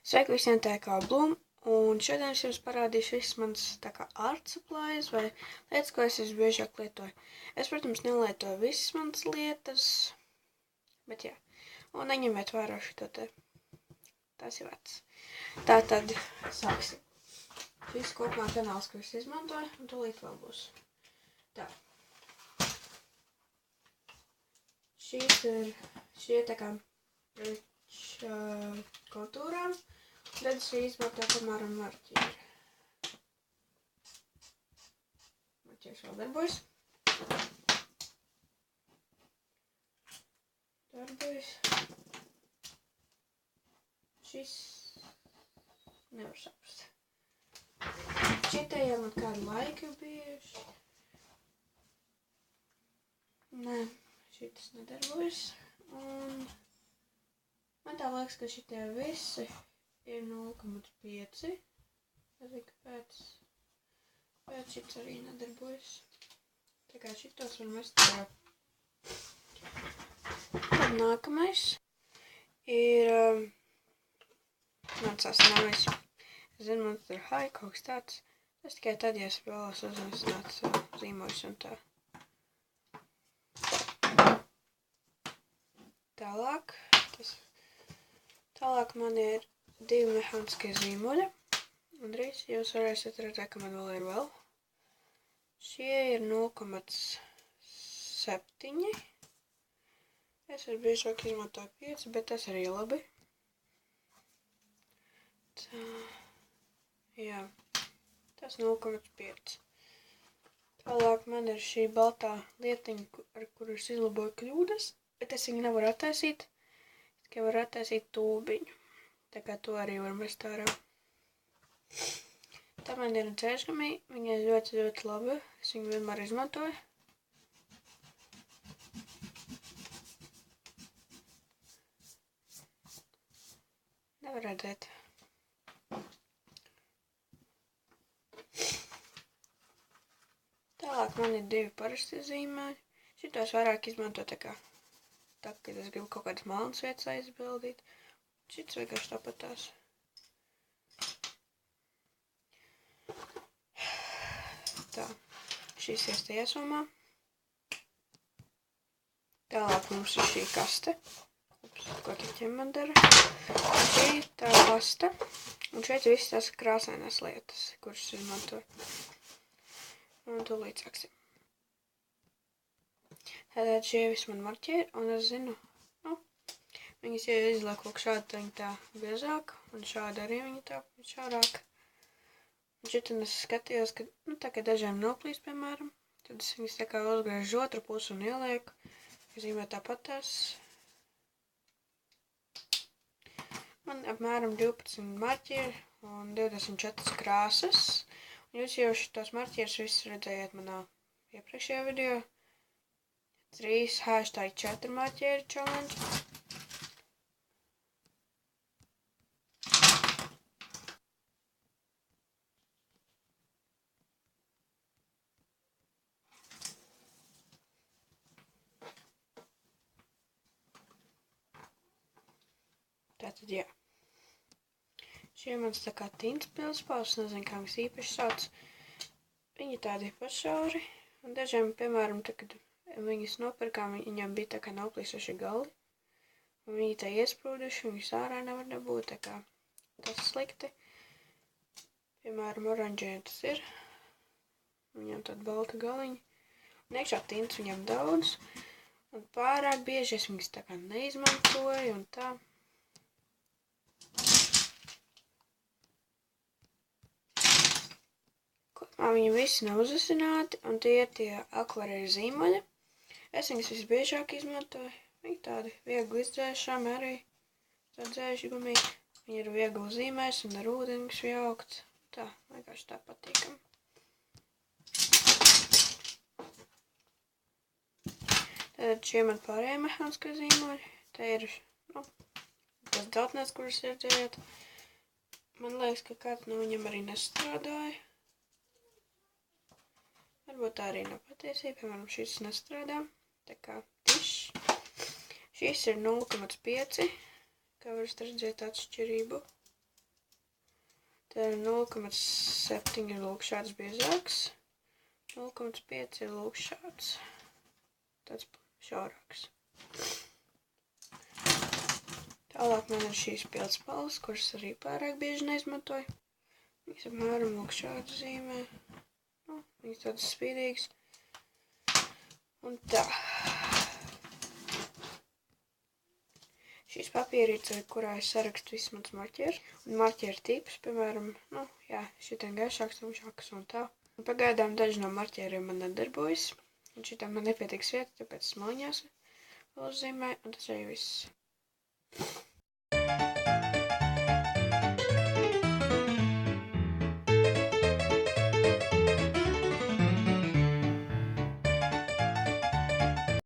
Sveiki visiem, tā kā Blum, un šodien es jums parādīšu visas manas tā kā art supplies vai lietas, ko es visbiežāk lietoju. Es, protams, nelietoju visas manas lietas, bet jā, un neņemiet vērā šito te, tas ir vecs. Tātad sāksim. Šis kopumā kanāls, ko es izmantoju, un tūlīt vēl būs. Tā. Šie tā kā kontūrām. Tad es izmantoju, piemēram, marķieri. Marķieris vēl darbojas. Šis nevar saprast. Šitajā man kādu laiku bijuši. Nē, šitas nedarbojas. Un man tā liekas, ka šitie visi ir 0,5. Nezinu, kāpēc. Bet šits arī nedarbojas. Tā kā šitos var mest ārā. Tad nākamais ir mans sastāvs. Es zinu, man tur high kaut kas tāds. Tas tikai tad, ja es vēlos uzzināt zīmoļus un tā. Tālāk man ir 2 mehāniskie zīmoļi. Un drīz jūs varēsiet redzēt, ka man vēl ir. Šie ir 0,7. Es biežāk izmantoju 5, bet tas arī labi. Tā, jā, tas 0,5. Tālāk man ir šī baltā lietiņa, ar kuru es izlaboju kļūdas, bet es viņu nevaru attaisīt. Tikai var attaisīt tūbiņu. Tā kā to arī var mest ārā. Tā man ir dzēšgamī. Viņa ir ļoti, ļoti laba. Es viņu vienmēr izmantoju. Nevar redzēt. Tālāk man ir 2 parasti zīmēļi. Šitos vairāk izmanto tā kā kad es gribu kaut kādas melnas vietas aizbildīt. Šits vienkārši tāpatās. Tā. Šis iestajā somā. Tālāk mums ir šī kaste. Ko ķeķiem man dara. Šī tā kaste. Un šeit viss tās krāsainās lietas, kuras izmantoju. Un tūlīt sāksim. Tātad šie visi man marķieri, un es zinu, viņas izliek kaut šādi, tad viņi tā biezāk, un šādi arī viņi tā šaurāk. Un šitam es skatījos, ka, tā kā dažiem noplīst, piemēram, tad es viņas tā kā uzgriežu otru pusi un ielieku, zīmē tāpatās. Man apmēram 12 marķieri un 24 krāsas, un jūs jau šitos marķierus visus redzējāt manā iepriekšējā video. 3#4 marķieri challenge. Tātad, jā. Šie mans tā kā tintas pilspāls, nezinu, kā viņas īpaši sauc. Viņi tādi pašauri, un dažiem, piemēram, kad viņas nopirkām, viņam bija tā kā noplīsuši gali, un viņi tā iesprūduši, viņas ārā nevar dabūt, tā kā tas slikti. Piemēram, oranžiem tas ir, viņam tāda balta galiņa, un iekšā tints viņam daudz, un pārāk bieži es viņas tā kā neizmantoju, un tā. Kopumā viņi visi nav uzasināti, un tie ir tie akvareļu zīmoļi. Es viņas visbiežāk izmantoju. Viņi tādi viegli izdzēšami arī. Tā dzēšgumī. Viņi ir viegli zīmēs un ar ūdeņus jaukt. Tā, vienkārši tā patīkam. Tad šie man pārējie mehāniskie zīmoļi. Te ir, tas dzeltnēs, kuras redzējāt. Man liekas, ka kāds no viņam arī nestrādāja. Varbūt tā arī nav patiesība. Piemēram, šis nestrādā. Tā kā tišs. Šis ir 0,5, kā varat redzēt atšķirību. Te ir 0,7 ir lūk šāds biezāks. 0,5 ir lūk šāds. Tāds šaurāks. Tālāk man ir šīs pildspalvas, kuras arī pārāk bieži neizmantoju. Viņas apmēram lūk šādu zīmē. Nu, viņas tādas spīdīgas. Un tā. Šīs papīrītes, ar kurā es sarakstu visus mans marķieris. Un marķieru tipus, piemēram, nu, jā, šitien gaišāks, tumšāks un tā. Un pagaidām daži no marķieriem man nedarbojas. Un šitām man nepietiks vieta, tāpēc es maliņās uzzīmēju. Un tas arī viss.